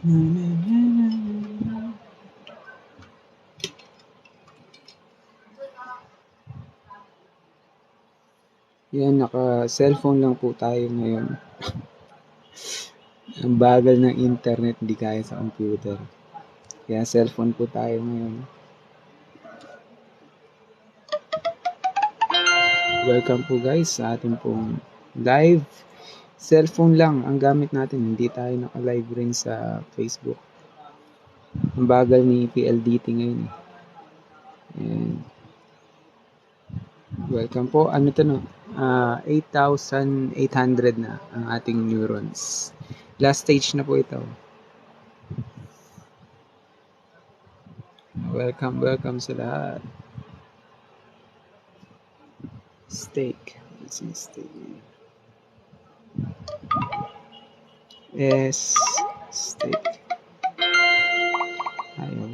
Yan, naka-cellphone lang po tayo ngayon. Ang bagal ng internet, hindi kaya sa computer. Kaya cellphone po tayo ngayon. Welcome po guys sa ating pong live. Cellphone lang ang gamit natin, hindi tayo naka-live rin sa Facebook. Ang bagal ni PLDT ngayon. And welcome po. Ano to no? 8,800 na ang ating neurons. Last stage na po ito. Welcome sa lahat. Steak. Let's see, steak. Yes, steak. Ayaw.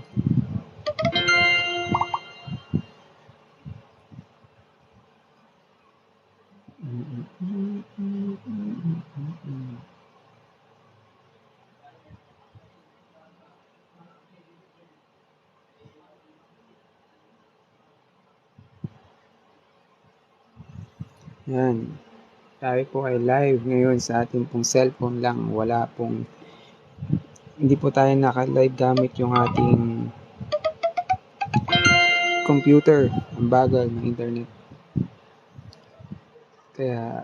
Yan. Tayo po ay live ngayon sa ating pong cellphone lang. Wala pong, hindi po tayo naka-live gamit yung ating computer. Ang bagal ng internet. Kaya,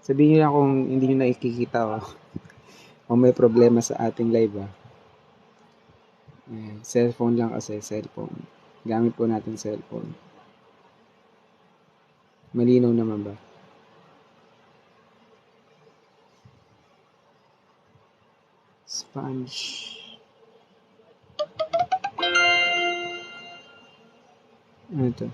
sabihin nyo lang kung hindi nyo nakikita kung may problema sa ating live cellphone lang kasi, cellphone. Gamit po natin cellphone. Malinaw naman ba? Sponge. Ano ito?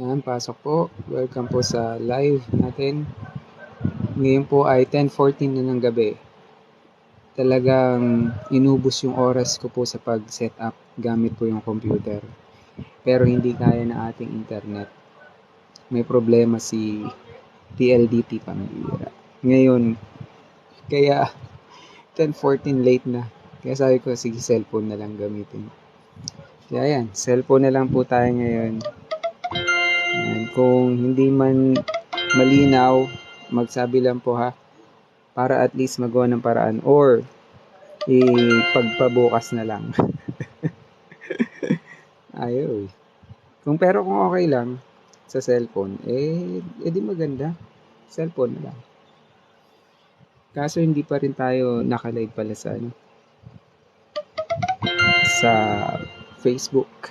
Yan, pasok po. Welcome po sa live natin. Ngayon po ay 10:14 na ng gabi. Talagang inubos yung oras ko po sa pag-set up gamit po yung computer. Pero hindi kaya na ating internet. May problema si PLDT pambira. Ngayon, kaya 10:14 late na. Kaya sabi ko, sige, cellphone na lang gamitin. Kaya yan, cellphone na lang po tayo ngayon. And kung hindi man malinaw, magsabi lang po para at least magawa ng paraan or ipagpabukas na lang. Ayaw. Kung okay lang sa cellphone, di maganda. Cellphone na lang. Kaso hindi pa rin tayo naka-live pala sa Facebook.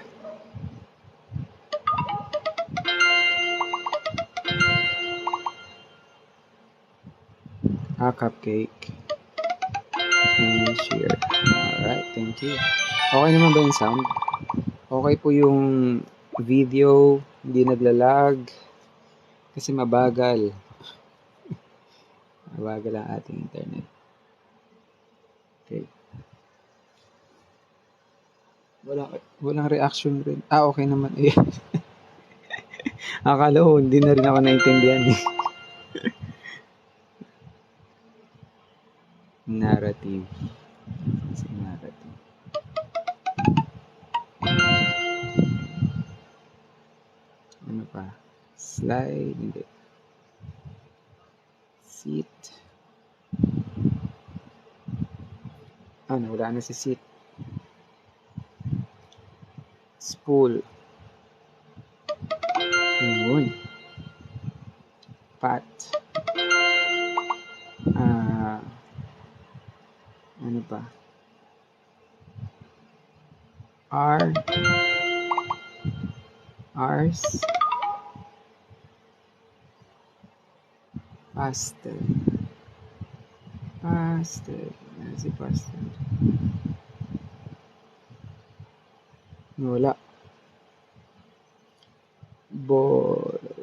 Cupcake. And share. Alright, thank you. Okay naman ba yung sound? Okay po yung video, hindi naglalag. Kasi mabagal. Mabagal ang ating internet. Okay. Walang reaction rin. Okay naman. Akala ko, hindi na rin ako naintindihan Narrative. Narrative. Ano pa? Slide. Hindi. Seat. Wala na si seat. Spool. Yun. Pat. Ano pa? Rs. Pastel. Ano si pastel? Wala.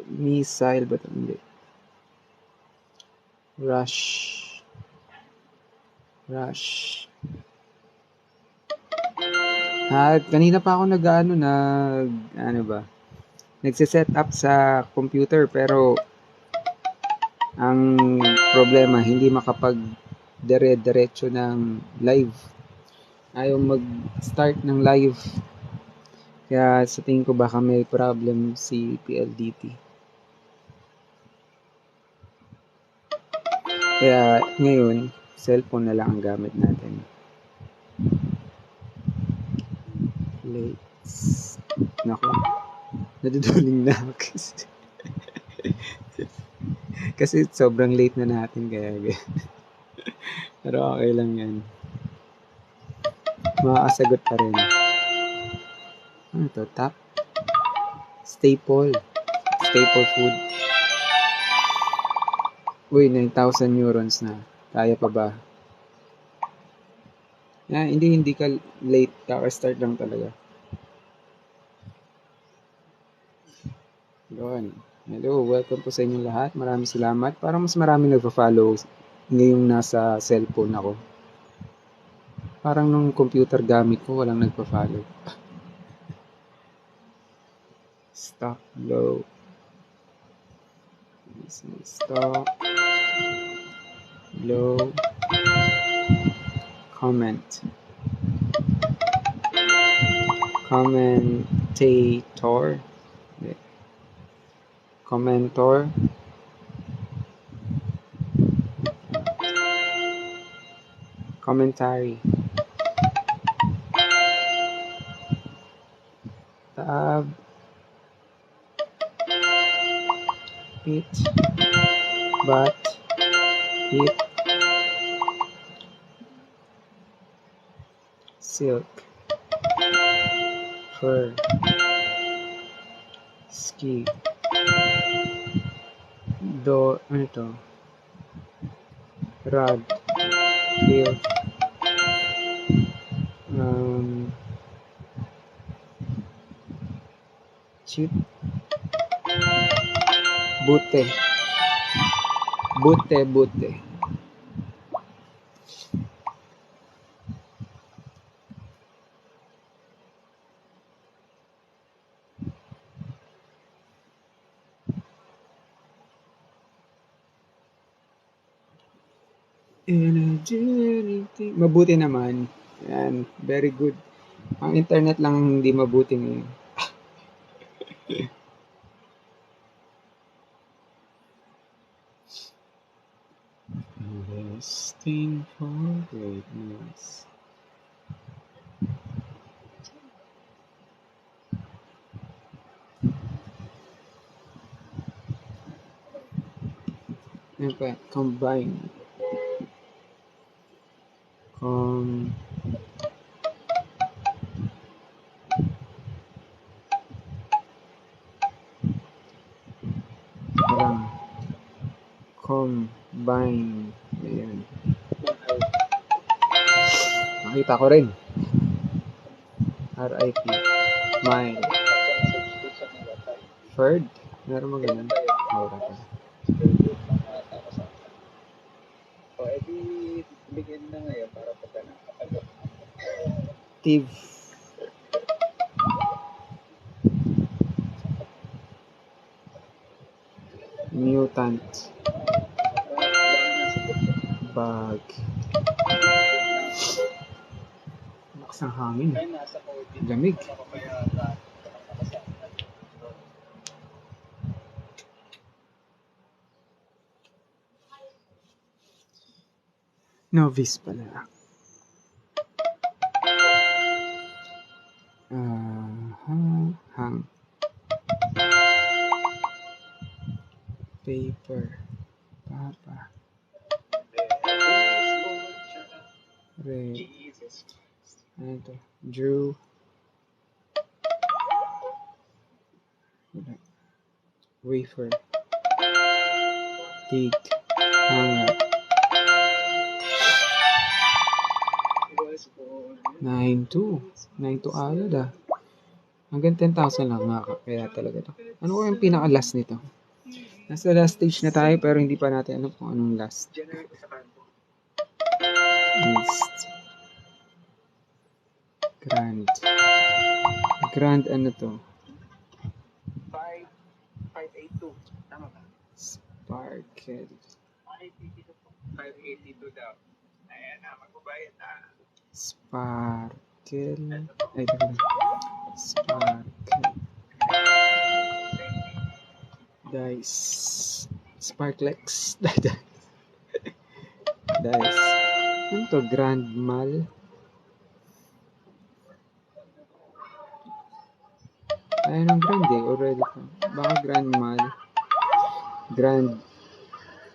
Missile ba ito? Hindi. Rush. Kanina pa ako nagse-set up sa computer pero Ang problema, hindi makapag dire-diretso ng live. Ayaw mag-start ng live. Kaya sa tingin ko baka may problem si PLDT. Kaya ngayon, cellphone na lang ang gamit natin. Late. Naku, naduduling na ako. Kasi sobrang late na natin kaya. Pero okay lang yan. Makakasagot pa rin. Ano to? Top? Staple. Staple food. Uy, 9,000 neurons na. Kaya pa ba? Hindi ka late. Kaka-start lang talaga. Yun. Hello, welcome po sa inyong lahat. Maraming salamat. Parang mas marami nagpa-follow ngayong nasa cellphone ako. Parang nung computer gamit ko, walang nagpa-follow. Stock low. Stock low. Comment. Commentator. Commentor. Commentary. Tab. It. But. It. Silk. Fur. Ski. Ano to? Rod. Field. Chip. Bute. Bute. Energy. Mabuti naman. Yan. Very good. Ang internet lang hindi mabuti ngayon. Investing for greatness. Ano pa? Combine. Combine. Ayan. Nakita ko rin. RIP. Mile. Ferd? Meron mo ganun? Wala pa. Edi bigyan na ngayon para pagka nakapagod. Tiv. Mutant. Bag. Lakas ng hangin. Lamig. Novice pala. Hang. Paper. Papa. Red. Ano to? Drew. Wafer. Tig. Hanger. 9-2. 9-2 agad ah. Hanggang 10,000 lang nga kaya talaga to. Ano ko yung pinaka-last nito? Nasa last stage na tayo pero hindi pa natin alam kung anong last. East. Grand ano to? 582. Tama ba? Sparkle. 582 daw. Ayan na, magbabayad na. Sparkle. Ay, teka lang. Sparkle. Dice. Sparklex. Dice. Ano to? Grand Mal? Ayun ang grand eh. Already pa. Baka Grand Mal.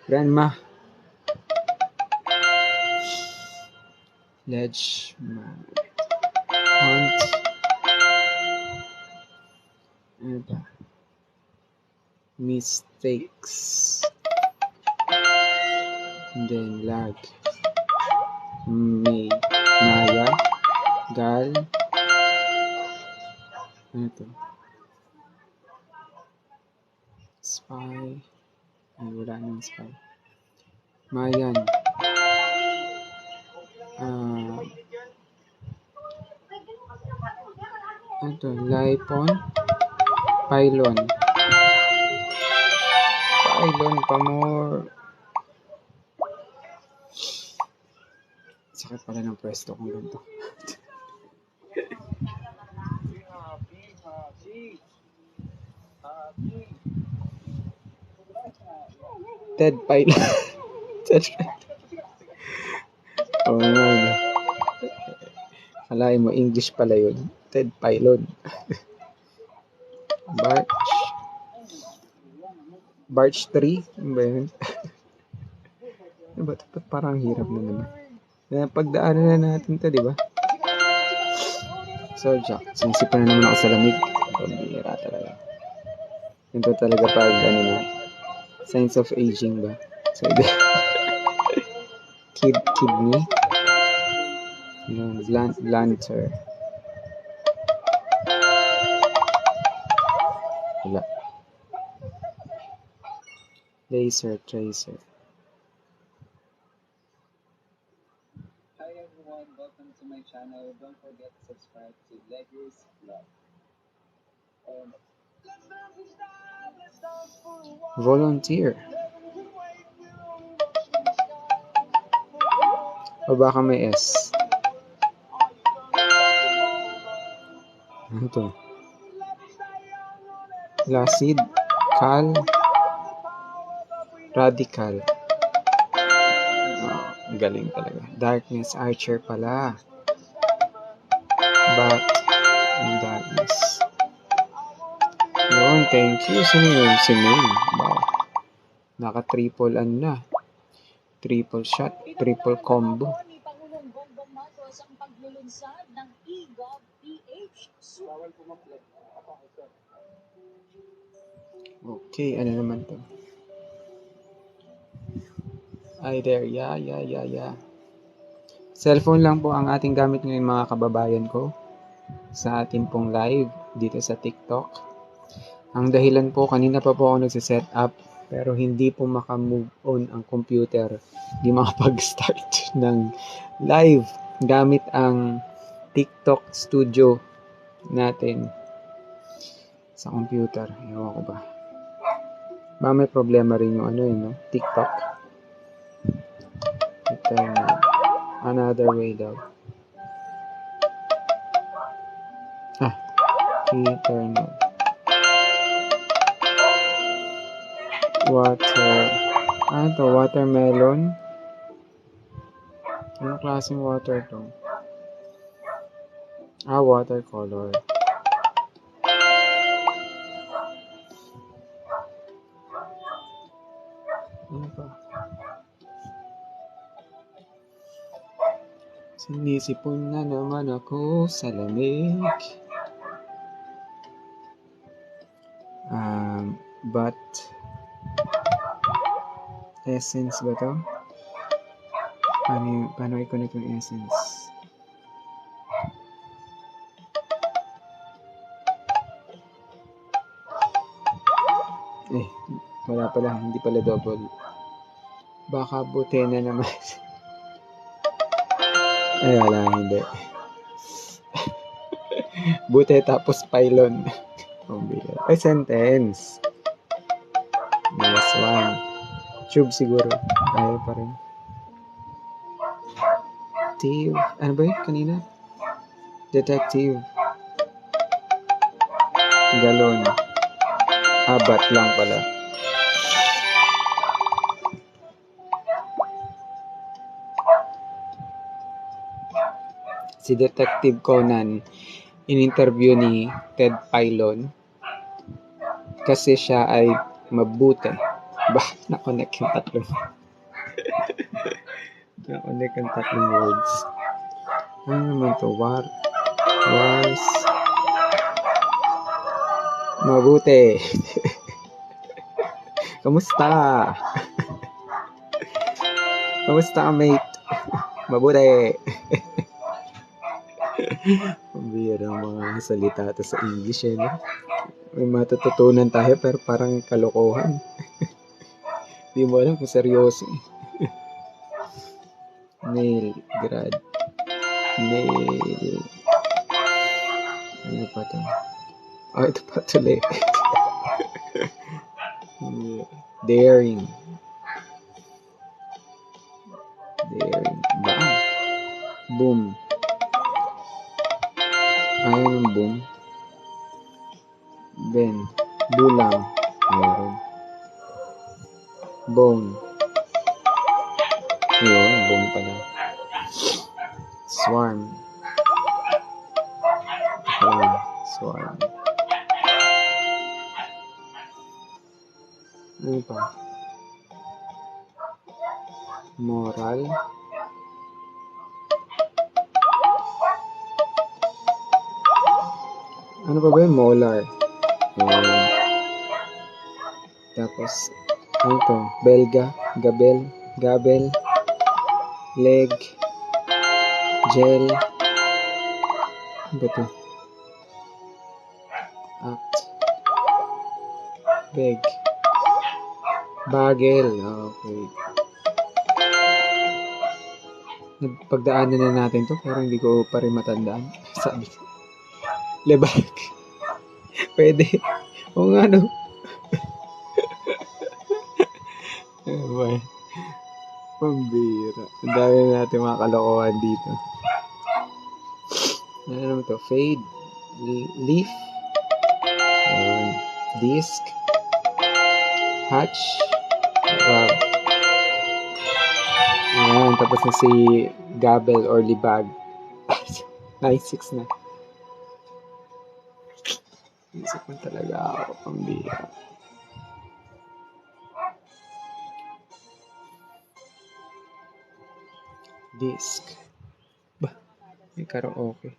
Grandma. Ledge. Hunt. Ano ba? Mistakes. And then lag. Maya. Gal. Ano to? Spy. Ay, wala nang spy. Mayan. Ano to? Lipon. Pylon. Pylon pa more. Sakit pala ng pwesto kung ganito. Ted Pylon. Ted Pylon. Oh, no. Kalahin mo, English pala yun. Ted Pylon. Barch 3? Ano ba yun? Ba't parang hirap na naman? Pagdaanan na natin to, di ba? So, Jack, sinisipan na naman ako sa lamig. Pambihira talaga. Ito talaga pag, ano na, signs of aging ba? So, kidney. Yung blanter. Wala. Laser tracer. Hi everyone, welcome to my channel. Don't forget to subscribe to Legos Vlog. Volunteer. O baka may S. Ano to? Lacid. Cal. Radical. Oh, galing talaga. Darkness. Archer pala. Bat. And darkness. Yun, thank you. Sino yun? Si May. Wow. Naka-triple ano na. Triple shot. Triple combo. Ni Pangulong Bongbong Marcos ang paglulunsad ng eGov.ph. Okay, ano naman to? Ay, there. Yeah. Cellphone lang po ang ating gamit ngayon mga kababayan ko sa ating pong live dito sa TikTok. Ang dahilan po, kanina pa po ako nagsiset up pero hindi po makamove on ang computer. Hindi makapag-start ng live gamit ang TikTok studio natin sa computer. Ewan ko ba. May problema rin yung ano yun, no? TikTok. Another way daw. Eternal. Ano to? Watermelon? Anong klaseng water to? Watercolor. Ano pa? Sinisipon na naman ako sa lamig. But essence ba to? Paano i-connect yung essence? Wala pala, hindi pala double. Baka buti na naman. Wala, hindi. Buti tapos pylon. Sentence. Nice one. Tube siguro. Kaya pa rin. Detective. Ano ba yun kanina? Detective. Galon. Bat lang pala. Si Detective Conan, in-interview ni Ted Filon kasi siya ay mabuti. Na-connect yung tatlong. Na-connect yung tatlong words. Ano naman to? Wars. Mabuti. Kamusta? Kamusta ka, mate? Mabuti. Pambihirang mga salita to sa English no? May matututunan tayo pero parang kalokohan. Di mo alam kung seryoso. Nail. Grad. Nail. Ano pa to? Ito pa tuloy. Daring. Daring. Bang. Boom. Ayaw ng boom. Ben. Bulang. Ayaw. Bone. Ayun, bone pala. Swarm. Swarm. Ano pa? Moral. Ano pa ba yun? Molar. Tapos, ano to? Belga. Gabel. Leg. Gel. Ano ba to? Act. Beg. Bagel. Okay. Pagdaanan na natin to, pero hindi ko pa rin matandaan. Sabi ko. Lebag. Pwede. O nga no. Pambira. Ang dami na natin mga kalokohan dito. Ano naman to? Fade. Leaf. Disc. Hatch. Rab. Ayan. Tapos na si Gabel or Libag. 9-6 na. Isip mo talaga ako. Pambira. Disc. May karaoke.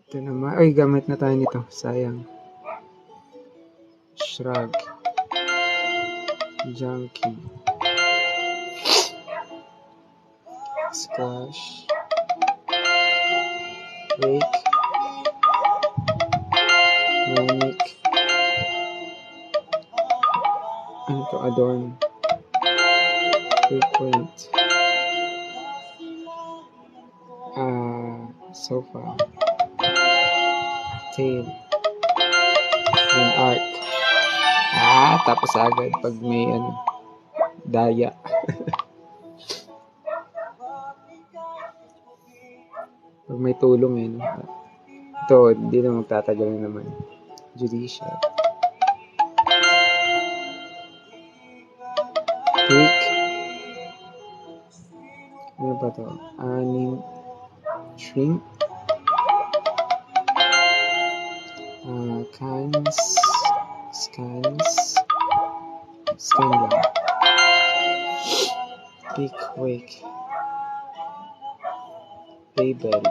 Ito naman. Ay, gamit na tayo nito. Sayang. Shrug. Junkie. Squash. Rake. Manic. Ano to? Adorn. Frequent. Sofa. Tail. And arc. Tapos agad pag may daya. Pag may tulong ito, hindi na magtatagal na naman. Judicial. Tweak. Ano ba to? Shrink. Cans. Scans. Scan lang. Peak. Wake. Label.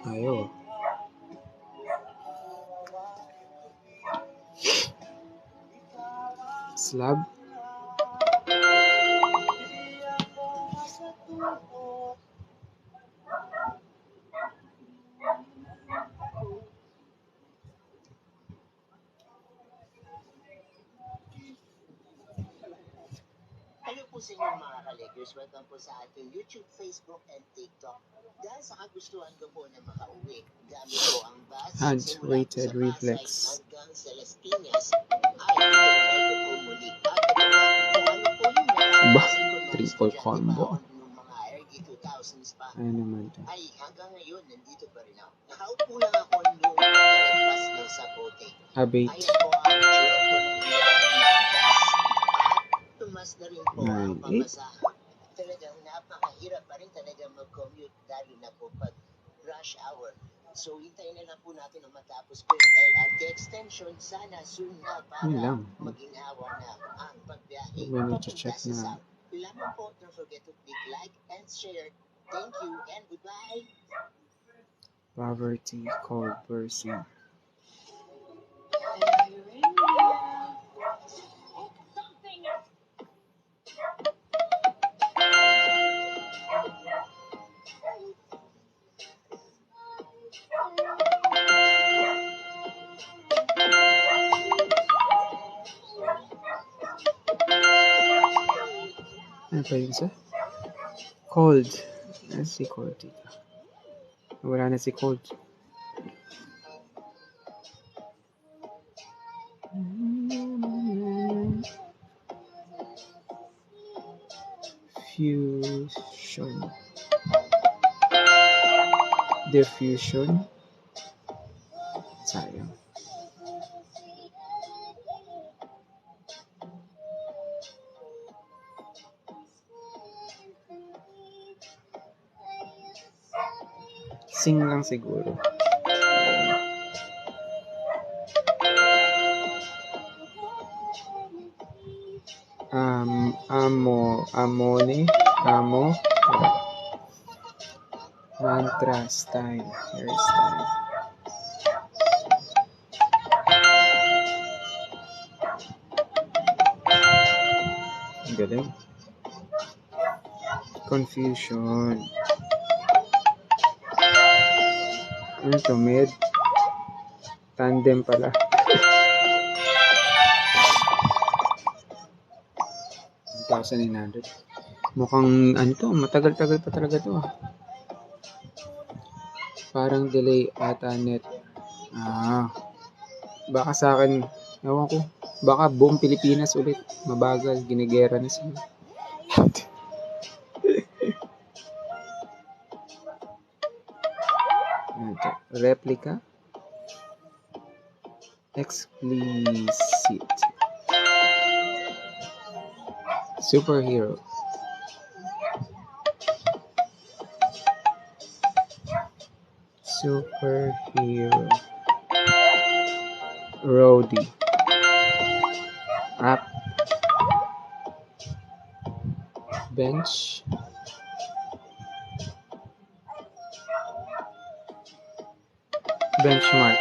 Ayaw. Slab. Hello po sa inyo mga ka-Legos. viewers, welcome po sa ating YouTube, Facebook, and TikTok. Dahil sa kagustuhan ko po na makauwi, gamit po ang bus simula po Hand-weighted sa Pasay reflex. hanggang sa Las Piñas, ay itinry ko po muli. At ito nga, kung ano po yung Ba? naranasan ko nung Triple estudyante combo. pa ako nung mga early 2000s pa, Ano naman to? ay hanggang ngayon, nandito pa rin ako. Nakaupo lang ako nung pagkalagpas ng Zapote. Abate. Ayan po ang itsura po ng ilaw ng bus. At tumas na rin po ang 9, 8. pamasahe. Talagang napakahirap pa rin talaga mag-commute lalo na po pag rush hour. So, hintayin na lang po natin na matapos po yung LRT extension. Sana soon na Yun para lang. maginhawa na ang pagbiyahe Huwag mo papunta i-check sa na. South. Lamang po, don't forget to click like and share. Thank you and goodbye. Poverty called person. Something Ano pa yun sa? Cold. Ano si Cold dito? Wala na si Cold. Fusion. Diffusion. Sayang. Sing lang siguro. Amo. Mantra style, hairstyle. Ang galing. Confusion. Ano to, med? Tandem pala. $1,900. Mukhang ano to, matagal-tagal pa talaga to. Parang delay ata net. Baka sa akin, ewan ko, baka buong Pilipinas ulit mabagal, ginigera na sila. Replica. Explicit. Superhero. Roadie. App. Bench. Benchmark.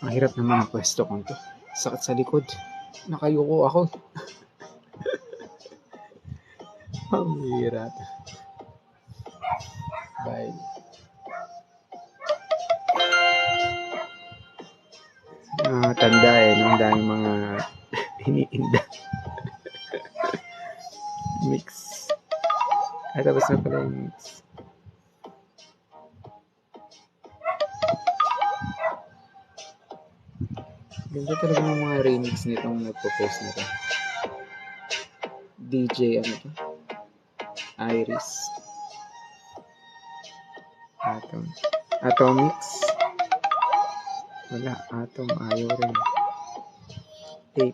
Ang hirap naman ang pwesto kong to. Sakit sa likod. Nakayuko ako. Ang hirap. Bye. Tanda no? Ang daming mga iniinda. Mix. Ay, tapos na pala yung mix. Ganda talaga ng mga remix nitong nagpo-post nito. DJ, ano to? Iris. Atomix. Wala, Atom, ayaw rin. 8.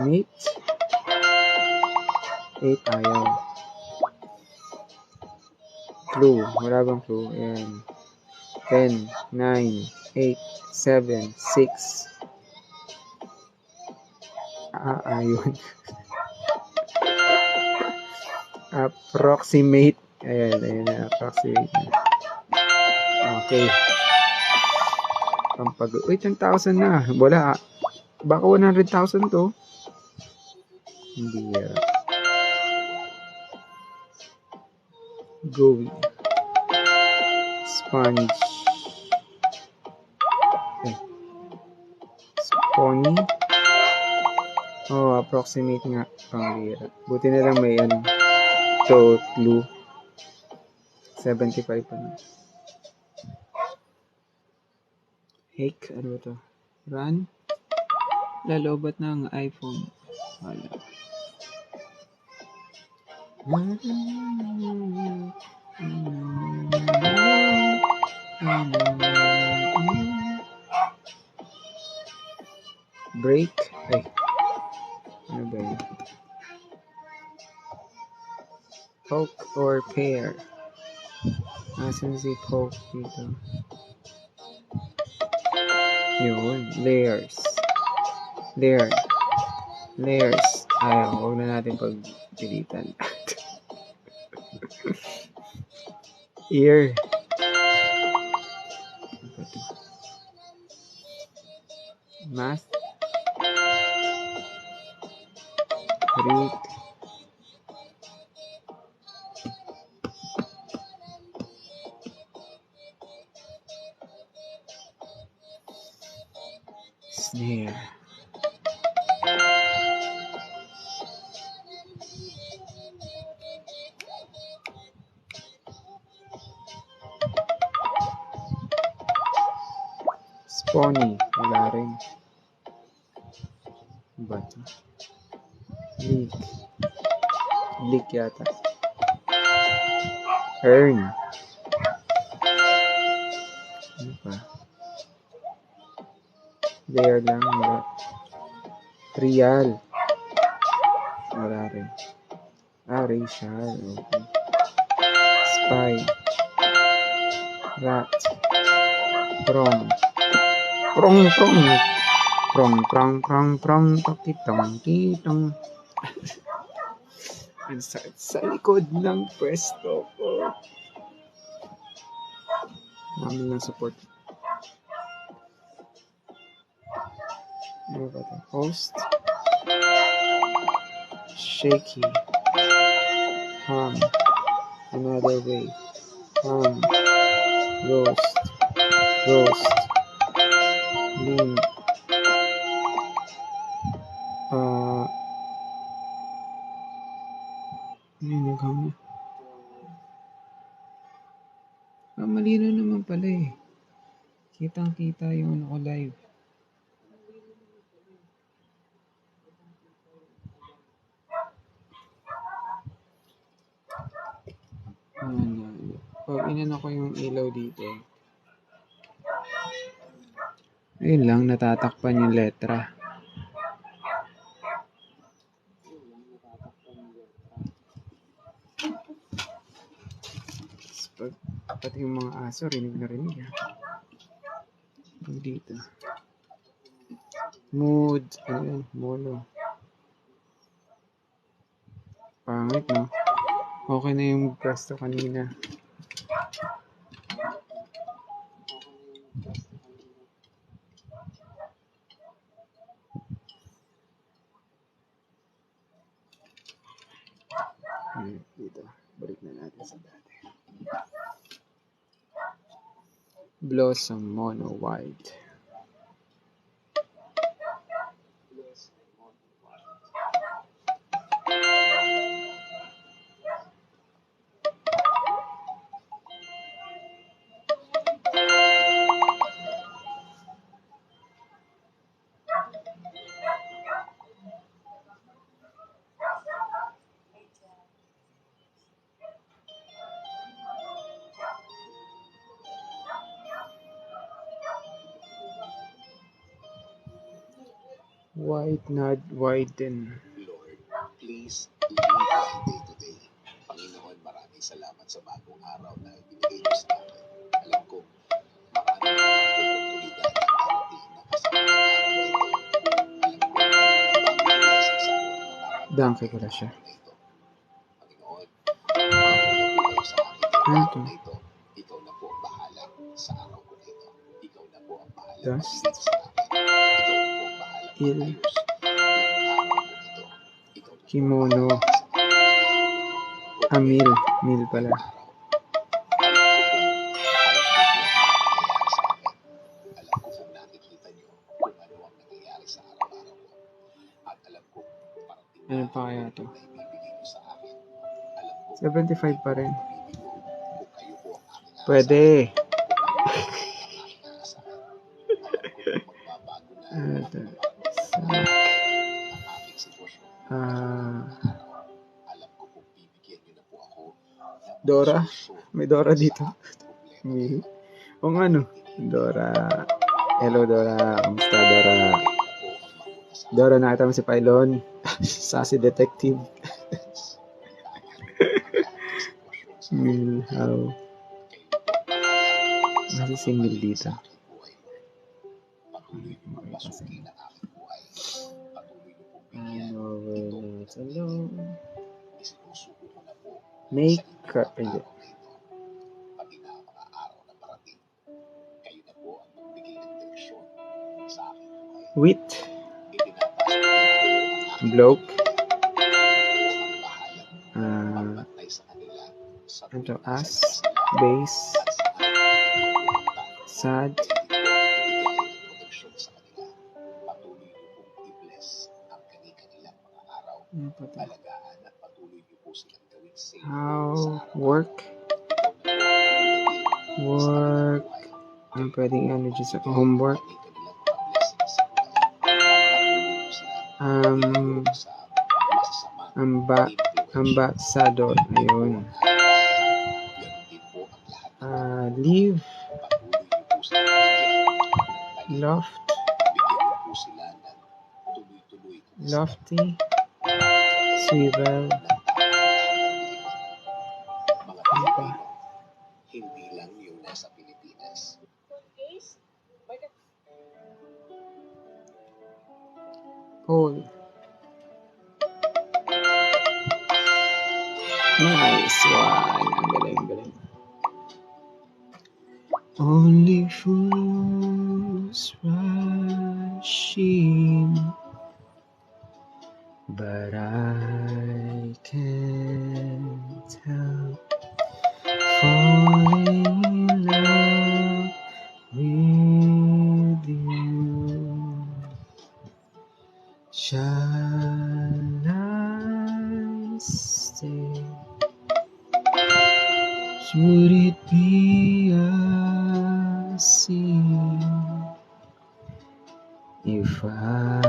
Meet. 8, ayaw. Clue, wala bang clue? Ayan. 10, 9, 8, 7, 6. Ayun. Approximate. Ayan na, approximate. Okay. Uy, 10,000 na. Wala. Baka 100,000 to. Hindi. Going. Sponge. Pony. Oh, approximate nga. Pangbira. Buti na lang may ano. To clue. 75 pa na. Hake. Ano ba to? Run. Lalobat na ang iPhone. Wala. Break. Ay. Ano ba yun? Poke or pair? Asan si Poke dito? Yun. Layers. Layer. Layers. Ayaw. Huwag na natin pag-dilitan. Ear. Math. Read. Snare. Spawny. Wala rin. Bato. Leak. Leak yata. Earn. Ano pa? There lang. Wala. Trial. Wala rin. Racial. Okay. Spy. Rat. Prong. Prong. Takitong. Kitong. Ang sakit sa likod ng pwesto ko. Namin ng support. Ano ba ito? Host. Shaky. Hum. Another way. Hum. Roast. Lean. Ano malino naman pala eh. Kitang-kita yung ano ko live. Pag inano ko yung ilaw dito, ayun lang, natatakpan yung letra. Pati yung mga aso, rinig na rinig. Dito. Mood. Ano yun? Mono. Pangit, no? Okay na yung pwesto kanina. Dito. Balik na natin sa dati. Blossom Mono White. White not widen. Lord, please lead my day today. Panginoon, maraming salamat sa bagong araw na ibinigay mo sa akin. Alam ko, marami oportunidad ang darating na kasama ng araw na ito. Alam ko, may mga bagong blessings sa akin na darating Donkey ko na siya. na ito. Panginoon, pangako na po kayo sa akin ng araw na ito. Ikaw na po ang bahala sa araw ko na ito. Ikaw na po ang bahala Dust. sa akin. Ikaw po ang bahala Il. mag-ayos ng araw ko ito. Ikaw na po Kimono. Mil pala. alam ko kung nakikita nyo kung ano ang nangyayari sa Ano pa kaya to? na ibibigay niyo sa akin. Alam ko 75 pa rin. pag-ibig ko kung kayo po ang aking Pwede. aasahan. Kung kayo po ang aking aasahan. Alam ko na magbabago na Ito. ang aking sitwasyon. Ah, Alam ko kung bibigyan niyo na po ako ng Dora. solusyon May Dora dito. sa aking problema May, ngayon. o nga no. Dora. Hello Dora. Kamusta Dora? Kayo na po ang mauna sa akin. Dora, nakita mo si Pylon? Sassy detective. Friends, tama niyo po ang lahat ng sitwasyon sa akin. Milhaw. Kayo po ang bahala sa Nasa single pagpapahayag dito. sa aking buhay, Lord. Patuloy niyo pong pasukin ang aking buhay. Patuloy niyo pong I bigyan know ito we're ng not pag-ibig. alone. Isinusuko ko na po sa Make inyo her, ang hindi. araw na ito, pati na ang mga araw na parating. Kayo na po ang magbigay ng direksyon sa aking buhay. Wheat. Itinataas ko rin po ang aking Bloke. pamilya. Kayo po ang bahalang magbantay sa kanila sa Ito, tuwing nasa as. labas sila Base. at saan magpupunta. Sad. Kayo din po ang magbibigay ng proteksyon sa kanila. Patuloy niyo pong i-bless ang kani-kanilang mga araw. Ano pa to? Alagaan at patuloy niyo po silang gawing safe sa How araw-araw. work. Ikaw na po ang dumating sa kanilang Work. buhay. Ano pwedeng ano dyan sa Ibigay homework? ang kani-kanilang mga blessings sa buhay. At patuloy niyo silang ilaloob sa masasamang Amba, influence. ambassador. Ayun. Ganun din po ang lahat ng mga Leave. patuloy niyo po silang bigyan ng talino. Loft. Bigyan niyo po sila ng tuloy-tuloy na wisdom. Lofty. Swivel. Ng tama ang didiman. Mga Pilipino, hindi lang yung nasa Pilipinas. Pole. Nice one. Ang galing, ang galing. Only fools rushing, but I can't help falling in love with you. Shall I stay? Would it be a sin if I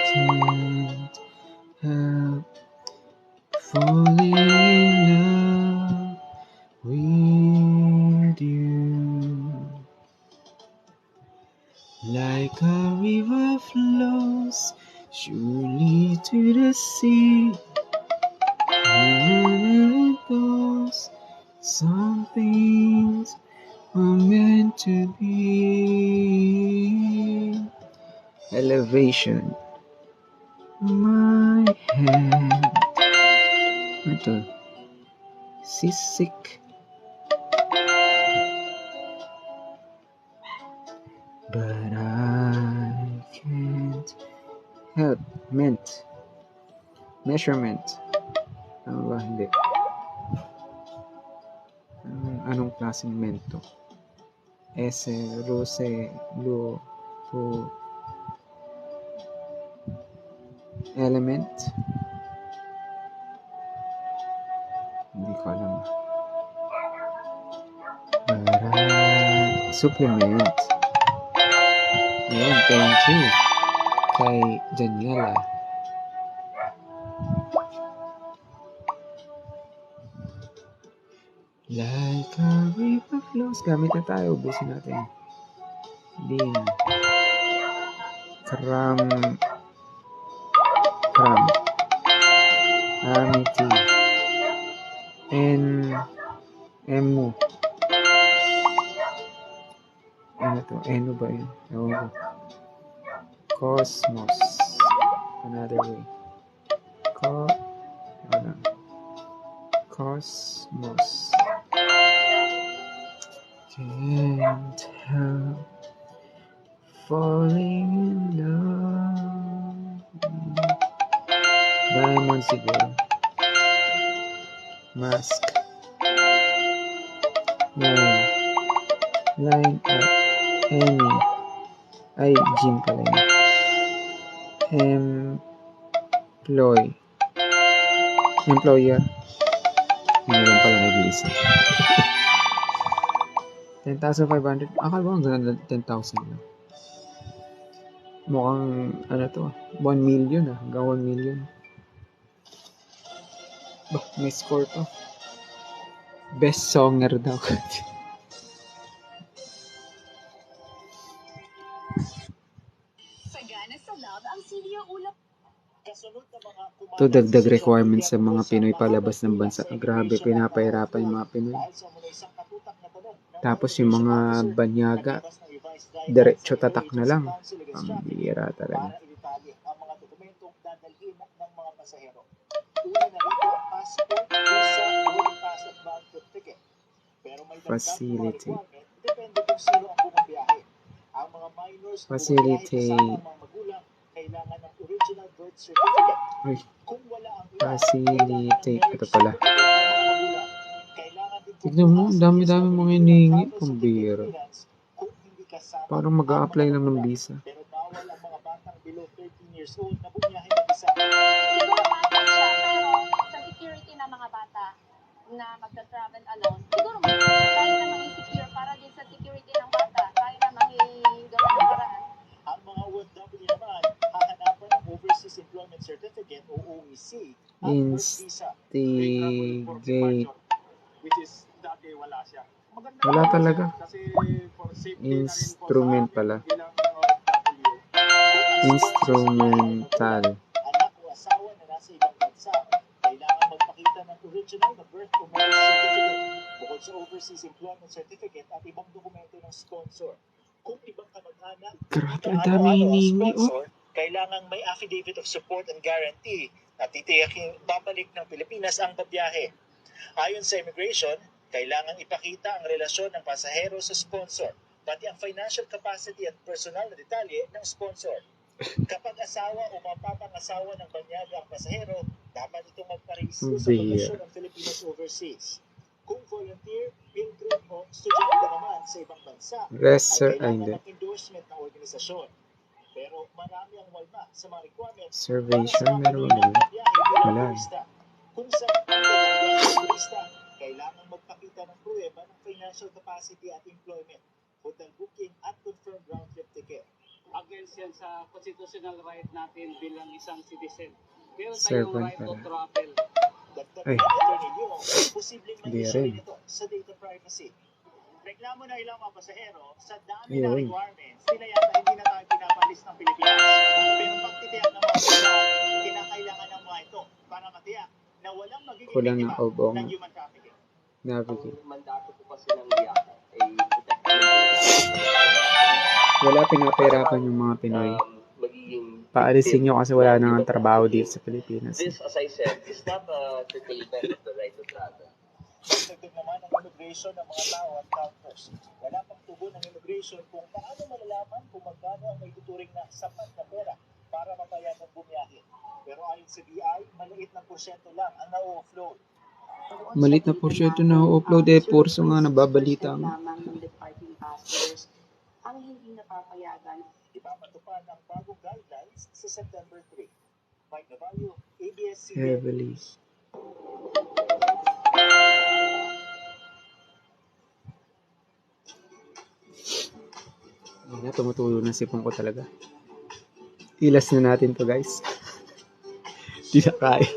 can't help falling in love with you? Like a river flows surely to the sea, and it goes. Some things are meant to be. Elevation. My hand. Ito. Sisik. But I can't help. Meant. Measurement. Ano ba? Hindi. Anong klaseng mento? Ese, rose, lu, fu, element? Hindi ko alam. Supplement. Ayan, thank you. Kay Daniela. Like a river flows. Gamit na tayo. Ubusin natin. Din. Kram. Amity. Emu. Ano to? Eno ba yun? Ewan ko. Cosmos. Another way. Cosmos. Can't help falling in love. Diamond siguro. Mask. Line up. Any. Ay, gym pala yun. Employer. Hindi lang pala nag-iisa. 10,500. Akala ko hanggang 10,000 lang. Mukhang, ano to, 1 million hanggang 1 million. Bah, may score pa. Best songer daw. Sagana sa love ang senior ulap. Ito dagdag requirements sa mga Pinoy palabas ng bansa. Grabe, pinapahirapan yung mga Pinoy. Tapos yung mga banyaga, diretso tatak na lang. Pambira talaga. ang mga dokumentong dadalhin ng mga pasahero. Una na rito ang passport, visa, boarding pass at round trip ticket. Pero may dagdag Facility. mga requirement, depende kung sino ang bumabiyahe. Ang mga minors na Facility. bumabiyahe kasama ang mga magulang, kailangan ng original birth certificate. Uy, Kung wala ang facility. Ito pala. kailangan din Tignan mo, dami-dami mga hinihingi. Pambira. Parang mag-a-apply lang ng visa. Pero bawal ang mga batang below 13 years old na bumiyahe mag-isa. Siguro bata siya, pero sa security ng mga bata na magta-travel alone, siguro kaya namang i-secure para din sa security ng bata. Kaya namang i-gawa ng paraan. Ang mga OFW naman, hahanapan ng Overseas Employment Certificate o OEC at work visa. Instigate. Which is dati wala siya. Maganda Wala naman talaga. siya kasi for safety na rin po sa Instrument amin pala. bilang OFW. Instrumental. Anak o asawa na nasa ibang bansa, kailangan magpakita ng original na birth o marriage certificate bukod sa Overseas Employment Certificate at ibang dokumento ng sponsor. Kung ibang kamag-anak, Grabe, ang dami hinihingi. Oh. kailangan may affidavit of support and guarantee na titiyakin babalik ng Pilipinas ang babiyahe. Ayon sa immigration, kailangan ipakita ang relasyon ng pasahero sa sponsor, pati ang financial capacity at personal na detalye ng sponsor. Kapag asawa o mapapangasawa ng banyaga ang pasahero, dapat itong magparehistro sa Komisyon ng Filipinos Overseas. Kung volunteer, pilgrim o estudyante naman sa ibang bansa, kailangan ng endorsement ng organisasyon. Pero marami ang walma sa mga requirements. Observation, meron ba? Wala. Kung sa turista, kailangan magpakita ng pruweba ng financial capacity at employment, hotel booking at confirmed round trip ticket. Against yan sa constitutional right natin bilang isang citizen. Meron tayong Servant right to pala. travel. Dagdag Ay. na Attorney Leong, posibleng may Di issue rin. rin ito sa data privacy. Reklamo na ilang mga pasahero, sa dami Ayun. ng requirements, sila yata hindi na tayo pinapalis ng Pilipinas. Pero pagtitiyak ng mga bansa, kinakailangan ng mga ito para matiyak na walang magiging Kulang ng biktima obong ng human trafficking. navigate. Mandato po kasi ng IATA ay Wala, pinapahirapan yung mga Pinoy. magiging Paalisin nyo kasi wala nang trabaho dito sa Pilipinas. This, as I said, is not a curtailment of the right to travel. Dagdag naman ang immigration ng mga tao at counters. Wala pang tugon ng immigration kung paano malalaman kung magkano ang may tuturing na sapat na pera para mapayagang bumiyahe. Pero ayon sa BI, maliit na porsyento lang ang na-offload. Malit na porsyento na upload purso nga nababalita mo. lamang ng departing passengers ang hindi napapayagan. Ipapatupad ang bagong guidelines sa September 3. Mike Navalio, ABS-CBN Heavily. News. Ayan, tumutulo na sipon ko talaga. Ilas na natin to guys. Di na kaya.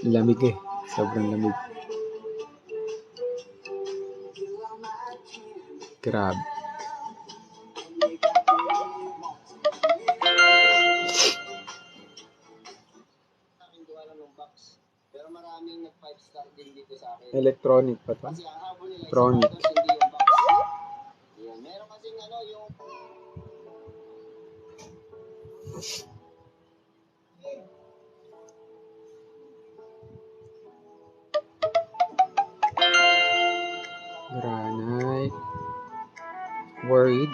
Lamig eh. Sobrang lamig. Grabe. Aking gawa lang ng box. Pero maraming nag 5-star din dito sa akin. Electronic pa to. Kasi ang habol nila Electronic. is hindi yung box. Yan. Meron kasing ano yung Granite. Worried.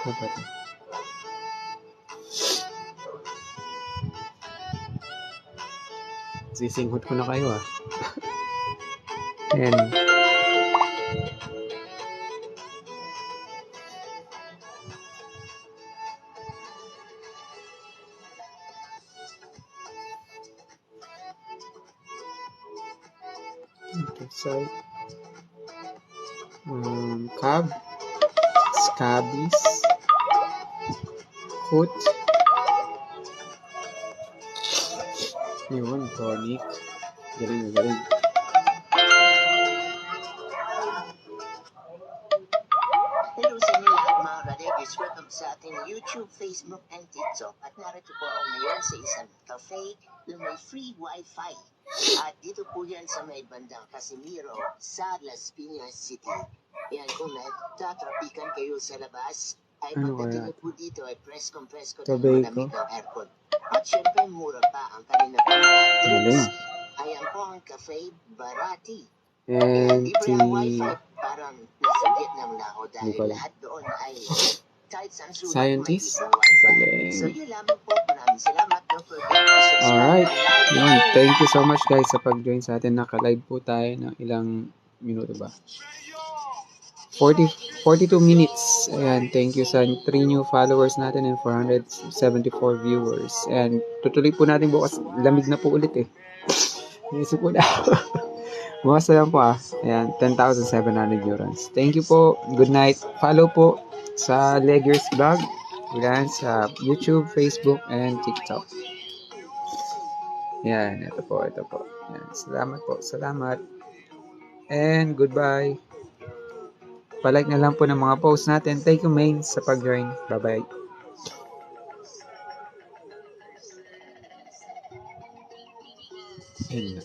Ano ba to? Sisinghot ko na kayo ah. And Okay, so, Cab, Scabies, Foot, yun, Tonic. Galing, galing. Hello sa inyo lahat mga ka-Legers. Welcome sa ating YouTube, Facebook, and TikTok. At narito po ako ngayon sa isang cafe na may free wifi. At dito po yan sa may bandang Casimiro sa Las Piñas City. Yan, kung nagtatrapikan kayo sa labas, ay Ano pagdating kaya niyo po dito ay press ko Tobacco. ng malamig ng aircon. At syempre mura pa ang kanina po mga Galing. drinks. Ayan po ang Cafe Barati. And Libre ang wifi, parang nasa Vietnam na ako dahil Nicola. lahat doon ay kahit saan sulat Scientist. may libreng wifi. Galing. So yun lamang po, maraming salamat. Don't forget to subscribe. Alright. Yun. Thank you so much guys sa pag-join sa atin. Naka-live po tayo ng ilang minuto ba? 42 minutes. Ayan. Thank you sa 3 new followers natin and 474 viewers. And tutuloy po natin bukas. Lamig na po ulit eh. Inisip po na. Bukas na lang po ah. Ayan. 10,700 neurons. Thank you po. Good night. Follow po sa Leggers Vlog. Ayan. Sa YouTube, Facebook, and TikTok. Yan, ito po. Yan, salamat po, salamat. And goodbye. Palike na lang po ng mga posts natin. Thank you, Main, sa pag-join. Bye-bye. Ayun na.